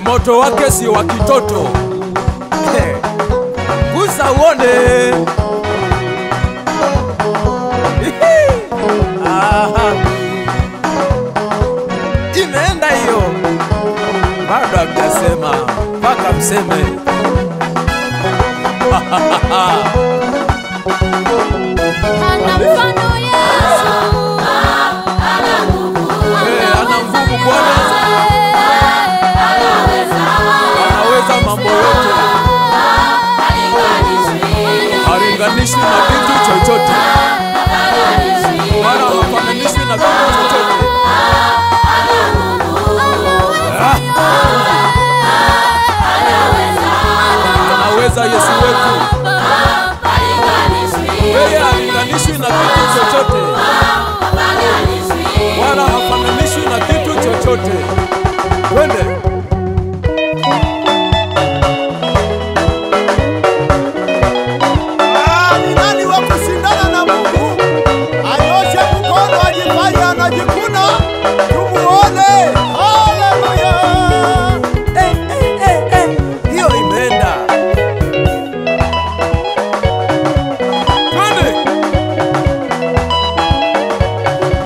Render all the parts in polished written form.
moto wake si wa kitoto. Gusa uone. Imeenda hiyo. Bado hamjasema, mpaka mseme. Ana mfano Yesu, ana nguvu Bwana, anaweza mambo yote, halinganishwi na kitu chochote, wala hafananishwi na kitu chochote. Anaweza Yesu wetu, yeye halinganishwi na kitu chochote, wala hafananishwi na kitu chochote. Twende. Ni nani wa kushindana na Mungu? Anyoshe mkono, ajifanye anajikuna, tumuone. Haleluya! Hiyo imeenda. Twende.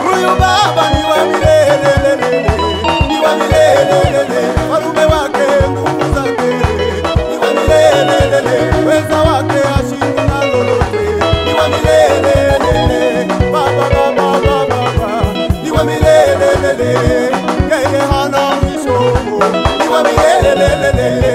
Huyu Baba ni wa milele, ni wa milele, farume wake, nguvu zake, ni wa milele, weza wake hashindwi na lolote, ni wa milele, Baba, ni wa milele, yeye hana mwisho, ni wa milele.